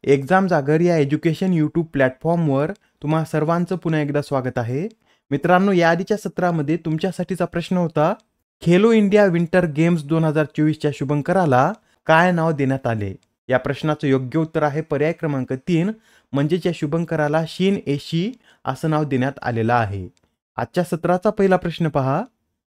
Exam जागर या education YouTube प्लॅटफॉर्मवर तुम्हा सर्वांचं पुन्हा एकदा स्वागत आहे. मित्रांनो, या आधीच्या सत्रामध्ये तुमच्यासाठीचा प्रश्न होता, खेलो इंडिया विंटर गेम्स 2024च्या शुभंकराला काय नाव देण्यात आले? या प्रश्नाचं योग्य उत्तर आहे पर्याय क्रमांक 3, म्हणजेच या शुभंकराला शीन एशी असं नाव देण्यात आलेलं आहे. आजच्या सत्राचा पहिला प्रश्न पहा.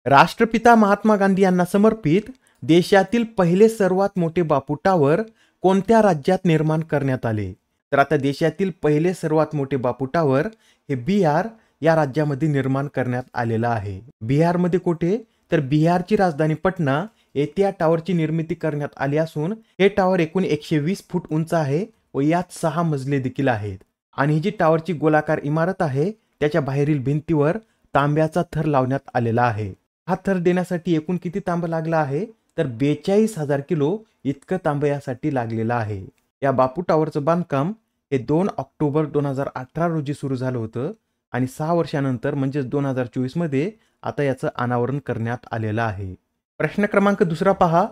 राष्ट्रपिता महात्मा गांधी यांना समर्पित देशातील पहिले सर्वात मोठे बापू टावर कोणत्या राज्यात निर्माण करण्यात आले? तर आता देशातील पहिले सर्वात मोठे बापू टावर हे बिहार या राज्यामध्ये निर्माण करण्यात आलेलं आहे. बिहारमध्ये कुठे? तर बिहारची राजधानी पटना येथे या टावरची निर्मिती करण्यात आली असून हे टावर एकूण 120 फूट उंच आहे व यात 6 मजले देखील आहेत. आणि ही जी टावरची गोलाकार इमारत आहे त्याच्या बाहेरील भिंतीवर तांब्याचा थर लावण्यात आलेला आहे. हा थर देण्यासाठी एकूण किती तांबा लागला आहे? तर 42,000 किलो इतकं तांबं यासाठी लागलेलं आहे. या बापू टावरचं बांधकाम हे 2 ऑक्टोबर 2018 रोजी सुरू झालं होतं आणि 6 वर्षानंतर म्हणजेच 2024 मध्ये आता याचं अनावरण करण्यात आलेलं आहे. प्रश्न क्रमांक दुसरा पहा.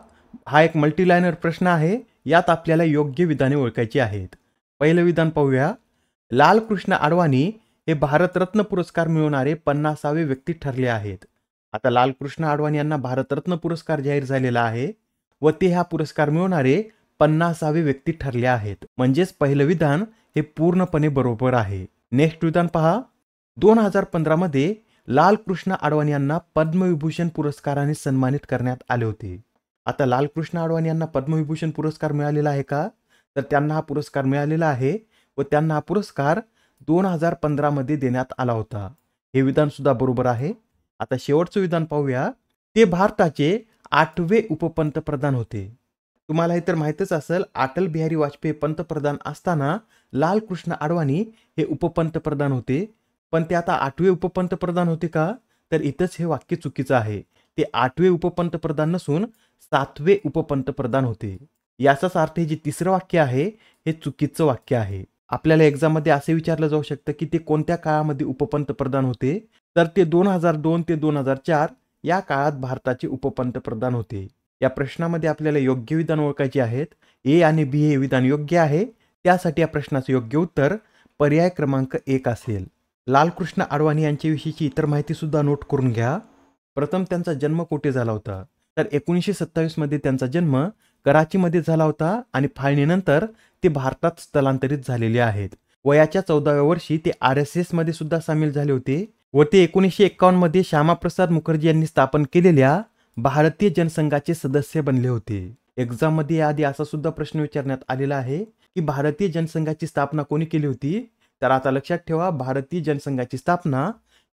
हा एक मल्टीलायनर प्रश्न आहे. यात आपल्याला योग्य विधाने ओळखायची आहेत. पहिलं विधान पाहूया. लालकृष्ण अडवाणी हे भारतरत्न पुरस्कार मिळवणारे 50वे व्यक्ती ठरले आहेत. आता लालकृष्ण अडवाणी यांना भारतरत्न पुरस्कार जाहीर झालेला आहे व ते हा पुरस्कार मिळवणारे 50वे व्यक्ती ठरले आहेत. म्हणजेच पहिलं विधान हे पूर्णपणे बरोबर आहे. नेक्स्ट विधान पहा. 2015 मध्ये लालकृष्ण अडवाणी यांना पद्मविभूषण पुरस्काराने सन्मानित करण्यात आले होते. आता लालकृष्ण अडवाणी यांना पद्मविभूषण पुरस्कार मिळालेला आहे का? तर त्यांना हा पुरस्कार मिळालेला आहे व त्यांना हा पुरस्कार 2015 मध्ये देण्यात आला होता. हे विधान सुद्धा बरोबर आहे. आता शेवटचं विधान पाहूया. ते भारताचे 8वे उपपंतप्रधान होते. तुम्हाला हे तर माहीतच असेल, अटल बिहारी वाजपेयी पंतप्रधान असताना लालकृष्ण अडवाणी हे उपपंतप्रधान होते. पण ते आता 8वे उपपंतप्रधान होते का? तर इथंच हे वाक्य चुकीचं आहे. ते 8वे उपपंतप्रधान नसून 7वे उपपंतप्रधान होते. याचाच अर्थ हे जे तिसरं वाक्य आहे हे चुकीचं वाक्य आहे. आपल्याला एक्झाममध्ये असे विचारलं जाऊ शकतं की ते कोणत्या काळामध्ये उपपंतप्रधान होते? तर ते 2002 ते 2004 या काळात भारताचे उपपंतप्रधान होते. या प्रश्नामध्ये आपल्याला योग्य विधान ओळखायचे आहेत. ए आणि बी हे विधान योग्य आहे. त्यासाठी या प्रश्नाचं योग्य उत्तर पर्याय क्रमांक 1 असेल. लालकृष्ण अडवाणी यांच्याविषयीची इतर माहिती सुद्धा नोट करून घ्या. प्रथम त्यांचा जन्म कुठे झाला होता? तर 1927 मध्ये त्यांचा जन्म कराचीमध्ये झाला होता आणि फाळणीनंतर ते भारतात स्थलांतरित झालेले आहेत. वयाच्या 14व्या वर्षी ते RSS मध्ये सुद्धा सामील झाले होते व ते 1951 मध्ये श्यामाप्रसाद मुखर्जी यांनी स्थापन केलेल्या भारतीय जनसंघाचे सदस्य बनले होते. एक्झाम मध्ये याआधी असा सुद्धा प्रश्न विचारण्यात आलेला आहे की भारतीय जनसंघाची स्थापना कोणी केली होती? तर आता लक्षात ठेवा, भारतीय जनसंघाची स्थापना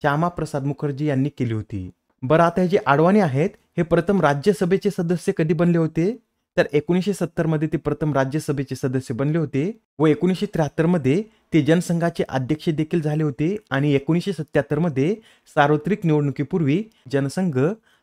श्यामाप्रसाद मुखर्जी यांनी केली होती. बरं, आता हे जे अडवाणी आहेत हे प्रथम राज्यसभेचे सदस्य कधी बनले होते? तर 1970 मध्ये ते प्रथम राज्यसभेचे सदस्य बनले होते व 1973 मध्ये ते जनसंघाचे अध्यक्ष देखील झाले होते आणि 1977 मध्ये सार्वत्रिक निवडणुकीपूर्वी जनसंघ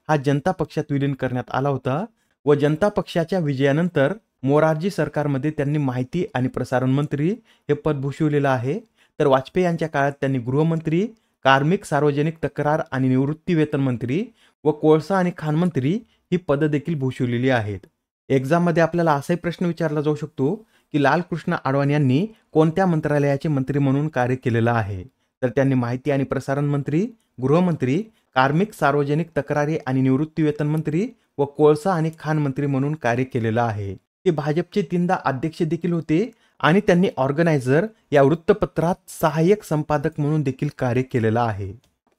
हा जनता पक्षात विलीन करण्यात आला होता व जनता पक्षाच्या विजयानंतर मोरारजी सरकारमध्ये त्यांनी माहिती आणि प्रसारण मंत्री हे पद भूषवलेलं आहे. तर वाजपेयी यांच्या काळात त्यांनी गृहमंत्री, कार्मिक, सार्वजनिक तक्रार आणि निवृत्ती वेतन मंत्री व कोळसा आणि खाण मंत्री ही पदं देखील भूषवलेली आहेत. एक्झाममध्ये आपल्याला असाही प्रश्न विचारला जाऊ शकतो की लालकृष्ण अडवाणी यांनी कोणत्या मंत्रालयाचे मंत्री म्हणून कार्य केलेलं आहे? तर त्यांनी माहिती आणि प्रसारण मंत्री, गृहमंत्री, कार्मिक, सार्वजनिक तक्रारी आणि निवृत्ती वेतन मंत्री व कोळसा आणि खाण मंत्री म्हणून कार्य केलेलं आहे. ते भाजपचे 3दा अध्यक्ष देखील होते आणि त्यांनी ऑर्गनायझर या वृत्तपत्रात सहाय्यक संपादक म्हणून देखील कार्य केलेलं आहे.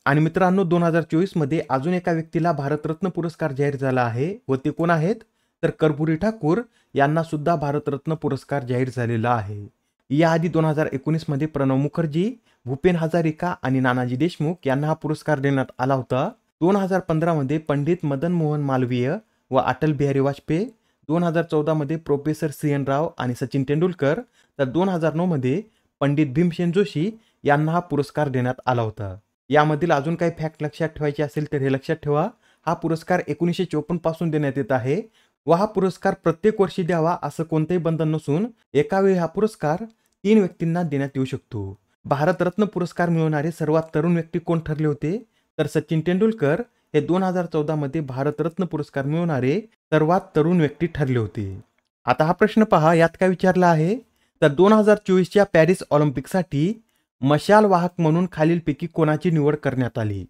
आणि मित्रांनो, 2024 मध्ये अजून एका व्यक्तीला भारतरत्न पुरस्कार जाहीर झाला आहे व ते कोण आहेत? तर कर्पूरी ठाकूर यांना सुद्धा भारतरत्न पुरस्कार जाहीर झालेला आहे. याआधी 2019 मध्ये प्रणव मुखर्जी, भूपेन हजारिका आणि नानाजी देशमुख यांना हा पुरस्कार देण्यात आला होता. 2015 मध्ये पंडित मदन मोहन मालवीय व अटल बिहारी वाजपेयी, 2014 मध्ये प्रोफेसर CN राव आणि सचिन तेंडुलकर, तर 2009 मध्ये पंडित भीमसेन जोशी यांना हा पुरस्कार देण्यात आला होता. यामधील अजून काही फॅक्ट लक्षात ठेवायचे असेल तर हे लक्षात ठेवा. हा पुरस्कार 1954 पासून देण्यात येत आहे व हा पुरस्कार प्रत्येक वर्षी द्यावा असं कोणतेही बंधन नसून एका वेळी हा पुरस्कार 3 व्यक्तींना देण्यात येऊ शकतो. भारतरत्न पुरस्कार मिळवणारे सर्वात तरुण व्यक्ती कोण ठरले होते? तर सचिन तेंडुलकर हे 2014 मध्ये भारतरत्न पुरस्कार मिळवणारे सर्वात तरुण व्यक्ती ठरले होते. आता हा प्रश्न पहा, यात काय विचारला आहे? तर 2024च्या पॅरिस ऑलिम्पिकसाठी मशाल वाहक म्हणून खालीलपैकी कोणाची निवड करण्यात आली?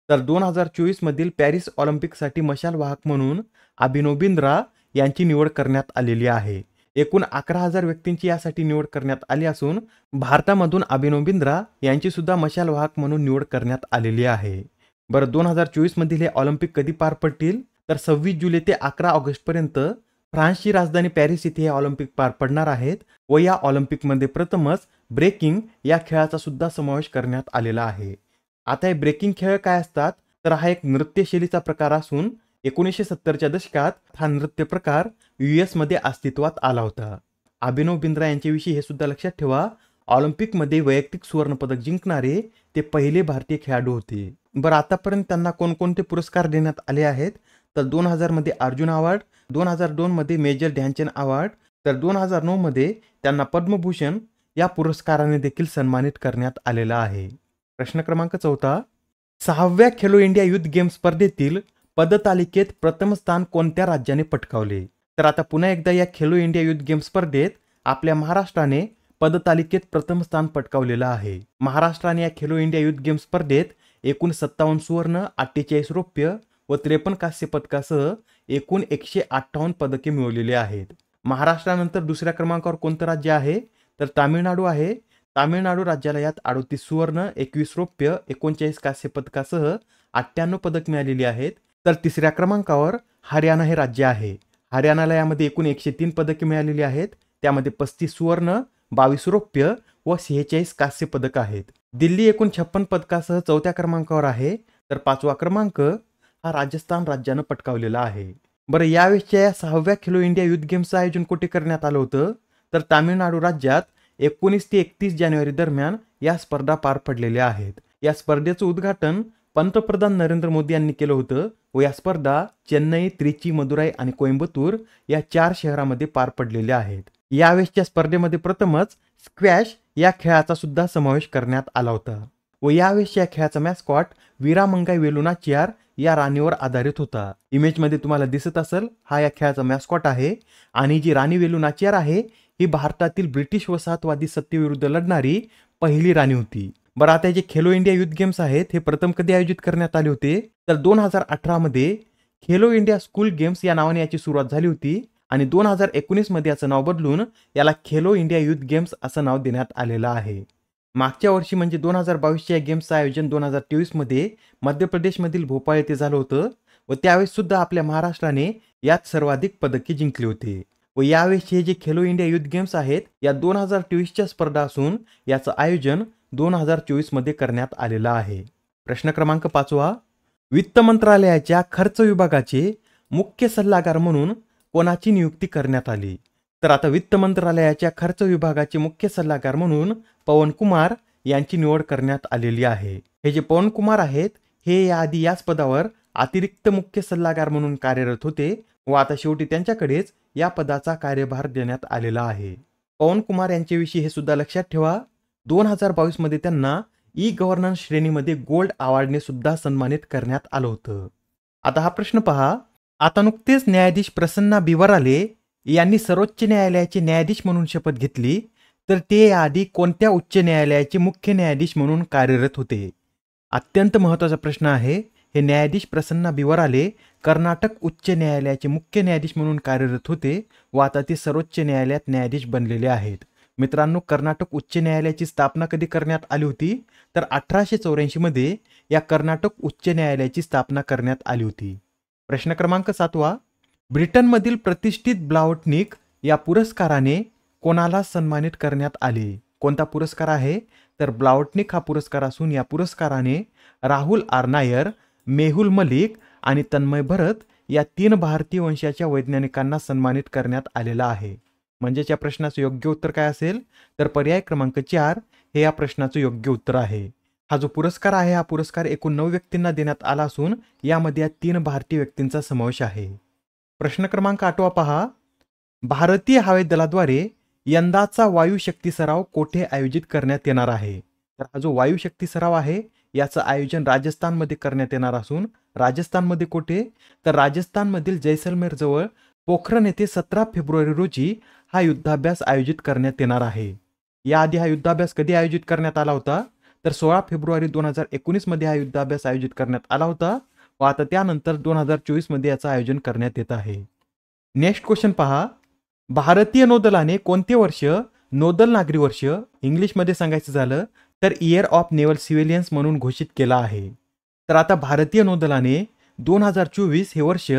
तर 2024 मधील पॅरिस ऑलिम्पिकसाठी मशाल वाहक म्हणून अभिनव बिंद्रा यांची निवड करण्यात आलेली आहे. एकूण 11,000 व्यक्तींची यासाठी निवड करण्यात आली असून भारतामधून अभिनव बिंद्रा यांची सुद्धा मशाल वाहक म्हणून निवड करण्यात आलेली आहे. बरं, 2024 मधील हे ऑलिम्पिक कधी पार पडतील? तर 26 जुलै ते 11 ऑगस्ट पर्यंत फ्रान्सची राजधानी पॅरिस येथे हे ऑलिम्पिक पार पडणार आहेत व या ऑलिम्पिकमध्ये प्रथमच ब्रेकिंग या खेळाचा सुद्धा समावेश करण्यात आलेला आहे. आता हे ब्रेकिंग खेळ काय असतात? तर हा एक नृत्यशैलीचा प्रकार असून 1970च्या दशकात हा नृत्य प्रकार US मध्ये अस्तित्वात आला होता. अभिनव बिंद्रा यांच्याविषयी हे सुद्धा लक्षात ठेवा, ऑलिम्पिकमध्ये वैयक्तिक सुवर्णपदक जिंकणारे ते पहिले भारतीय खेळाडू होते. बरं, आतापर्यंत त्यांना कोणकोणते पुरस्कार देण्यात आले आहेत? तर 2000 मध्ये अर्जुन अवॉर्ड, 2002 मध्ये मेजर ध्यानचंद अवॉर्ड, तर 2009 मध्ये त्यांना पद्मभूषण या पुरस्काराने देखील सन्मानित करण्यात आलेला आहे. प्रश्न क्रमांक 4, 6व्या खेलो इंडिया युथ गेम्स स्पर्धेतील पदतालिकेत प्रथम स्थान कोणत्या राज्याने पटकावले? तर आता पुन्हा एकदा या खेलो इंडिया युथ गेम्स स्पर्धेत आपल्या महाराष्ट्राने पदतालिकेत प्रथम स्थान पटकावलेलं आहे. महाराष्ट्राने या खेलो इंडिया युथ गेम्स स्पर्धेत एकूण 57 सुवर्ण, 48 रौप्य व 53 कांस्य पदकासह एकूण 158 पदके मिळवलेली आहेत. महाराष्ट्रानंतर दुसऱ्या क्रमांकावर कोणतं राज्य आहे? तर तामिळनाडू आहे. तामिळनाडू राज्याला यात 38 सुवर्ण, 21 रौप्य, 39 कांस्य पदकासह 98 पदक मिळालेली आहेत. तर तिसऱ्या क्रमांकावर हरियाणा हे राज्य आहे. हरियाणाला यामध्ये एकूण 103 पदके मिळालेली आहेत. त्यामध्ये 35 सुवर्ण, 22 रौप्य व 46 कांस्य पदक आहेत. दिल्ली एकूण 56 पदकासह 4थ्या क्रमांकावर आहे. तर 5वा क्रमांक हा राजस्थान राज्यानं पटकावलेला आहे. बरं, यावेळेसच्या या 6व्या खेलो इंडिया युथ गेम्सचं आयोजन कुठे करण्यात आलं होतं? तर तामिळनाडू राज्यात 19 ते 31 जानेवारी दरम्यान या स्पर्धा पार पडलेल्या आहेत. या स्पर्धेचं उद्घाटन पंतप्रधान नरेंद्र मोदी यांनी केलं होतं व या स्पर्धा चेन्नई, त्रिची, मदुराई आणि कोइंबतूर या 4 शहरांमध्ये पार पडलेल्या आहेत. यावेळेसच्या स्पर्धेमध्ये प्रथमच स्क्वॅश या खेळाचा सुद्धा समावेश करण्यात आला होता व यावेळेसच्या खेळाचा मॅस्कॉट वीरामंगाई वेलुनाचियार या राणीवर आधारित होता. इमेजमध्ये तुम्हाला दिसत असेल, हा या खेळाचा मॅस्कॉट आहे आणि जी राणी वेलुनाचियार आहे ही भारतातील ब्रिटिश वसाहतवादी सत्तेविरुद्ध लढणारी पहिली राणी होती. बरं, आता जे खेलो इंडिया युथ गेम्स आहेत हे प्रथम कधी आयोजित करण्यात आले होते? तर 2018 मध्ये खेलो इंडिया स्कूल गेम्स या नावाने याची सुरुवात झाली होती आणि 2019 मध्ये याचं नाव बदलून याला खेलो इंडिया युथ गेम्स असं नाव देण्यात आलेलं आहे. मागच्या वर्षी म्हणजे 2022च्या या गेम्सचं आयोजन 2023 मध्ये मध्य प्रदेशमधील भोपाळ येथे झालं होतं व त्यावेळेस सुद्धा आपल्या महाराष्ट्राने यात सर्वाधिक पदके जिंकली होती. व यावेळेस हे जे खेलो इंडिया युथ गेम्स आहेत या 2023च्या स्पर्धा असून याचं आयोजन 2024 मध्ये करण्यात आलेलं आहे. प्रश्न क्रमांक 5, वित्त मंत्रालयाच्या खर्च विभागाचे मुख्य सल्लागार म्हणून कोणाची नियुक्ती करण्यात आली? तर आता वित्त मंत्रालयाच्या खर्च विभागाचे मुख्य सल्लागार म्हणून पवन कुमार यांची निवड करण्यात आलेली आहे. हे जे पवन कुमार आहेत हे याआधी याच पदावर अतिरिक्त मुख्य सल्लागार म्हणून कार्यरत होते व आता शेवटी त्यांच्याकडेच या पदाचा कार्यभार देण्यात आलेला आहे. पवन कुमार यांच्याविषयी हे सुद्धा लक्षात ठेवा, 2022 मध्ये त्यांना ई गव्हर्नन्स श्रेणीमध्ये गोल्ड अवॉर्डने सुद्धा सन्मानित करण्यात आलं होतं. आता हा प्रश्न पहा, आता नुकतेच न्यायाधीश प्रसन्ना बिवराले यांनी सर्वोच्च न्यायालयाचे न्यायाधीश म्हणून शपथ घेतली, तर ते याआधी कोणत्या उच्च न्यायालयाचे मुख्य न्यायाधीश म्हणून कार्यरत होते? अत्यंत महत्त्वाचा प्रश्न आहे. हे न्यायाधीश प्रसन्ना बिवराले कर्नाटक उच्च न्यायालयाचे मुख्य न्यायाधीश म्हणून कार्यरत होते व आता ते सर्वोच्च न्यायालयात न्यायाधीश बनलेले आहेत. मित्रांनो, कर्नाटक उच्च न्यायालयाची स्थापना कधी करण्यात आली होती? तर 1884 मध्ये या कर्नाटक उच्च न्यायालयाची स्थापना करण्यात आली होती. प्रश्न क्रमांक 7, ब्रिटनमधील प्रतिष्ठित ब्लावटनिक या पुरस्काराने कोणाला सन्मानित करण्यात आले? कोणता पुरस्कार आहे? तर ब्लावटनिक हा पुरस्कार असून या पुरस्काराने राहुल आर नायर, मेहुल मलिक आणि तन्मय भरत या 3 भारतीय वंशाच्या वैज्ञानिकांना सन्मानित करण्यात आलेला आहे. म्हणजेच या प्रश्नाचं योग्य उत्तर काय असेल? तर पर्याय क्रमांक 4 हे या प्रश्नाचं योग्य उत्तर आहे. हा जो पुरस्कार आहे हा पुरस्कार एकूण 9 व्यक्तींना देण्यात आला असून यामध्ये या 3 भारतीय व्यक्तींचा समावेश आहे. प्रश्न क्रमांक 8 पहा, भारतीय हवाई दलाद्वारे यंदाचा वायुशक्ती सराव कोठे आयोजित करण्यात येणार आहे? तर हा जो वायुशक्ती सराव आहे याचं आयोजन राजस्थानमध्ये करण्यात येणार असून राजस्थानमध्ये कुठे? तर राजस्थानमधील जैसलमेर जवळ पोखरण येथे 17 फेब्रुवारी रोजी हा युद्धाभ्यास आयोजित करण्यात येणार आहे. याआधी हा युद्धाभ्यास कधी आयोजित करण्यात आला होता? तर 16 फेब्रुवारी 2019 मध्ये हा युद्धाभ्यास आयोजित करण्यात आला होता व आता त्यानंतर 2024 मध्ये याचं आयोजन करण्यात येत आहे. नेक्स्ट क्वेश्चन पहा. भारतीय नौदलाने कोणते वर्ष नौदल नागरी वर्ष इंग्लिशमध्ये सांगायचं झालं तर इयर ऑफ नेव्हल सिव्हिलियन्स म्हणून घोषित केला आहे. तर आता भारतीय नौदलाने 2024 हे वर्ष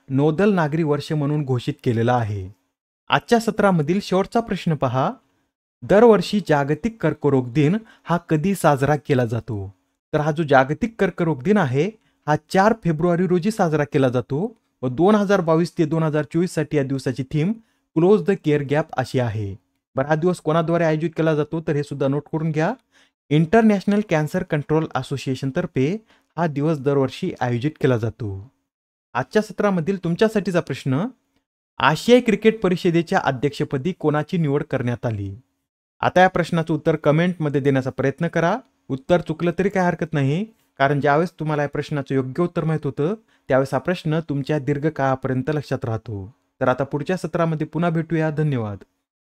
नौदल नागरी वर्ष म्हणून घोषित केलेलं आहे. आजच्या सत्रामधील शेवटचा प्रश्न पहा. दरवर्षी जागतिक कर्करोग दिन हा कधी साजरा केला जातो? तर हा जो जागतिक कर्करोग दिन आहे हा 4 फेब्रुवारी रोजी साजरा केला जातो व 2022 ते 2024 साठी या दिवसाची theme close the care gap अशी आहे. बरं, हा दिवस कोणाद्वारे आयोजित केला जातो तर हे सुद्धा नोट करून घ्या. इंटरनॅशनल कॅन्सर कंट्रोल असोसिएशन तर्फे हा दिवस दरवर्षी आयोजित केला जातो. आजच्या सत्रामधील तुमच्यासाठीचा प्रश्न. आशियाई क्रिकेट परिषदेच्या अध्यक्षपदी कोणाची निवड करण्यात आली? आता या प्रश्नाचं उत्तर कमेंटमध्ये देण्याचा प्रयत्न करा. उत्तर चुकलं तरी काही हरकत नाही, कारण ज्यावेळेस तुम्हाला या प्रश्नाचं योग्य उत्तर माहित होतं त्यावेळेस हा प्रश्न तुमच्या दीर्घकाळापर्यंत लक्षात राहतो. तर आता पुढच्या सत्रामध्ये पुन्हा भेटूया. धन्यवाद.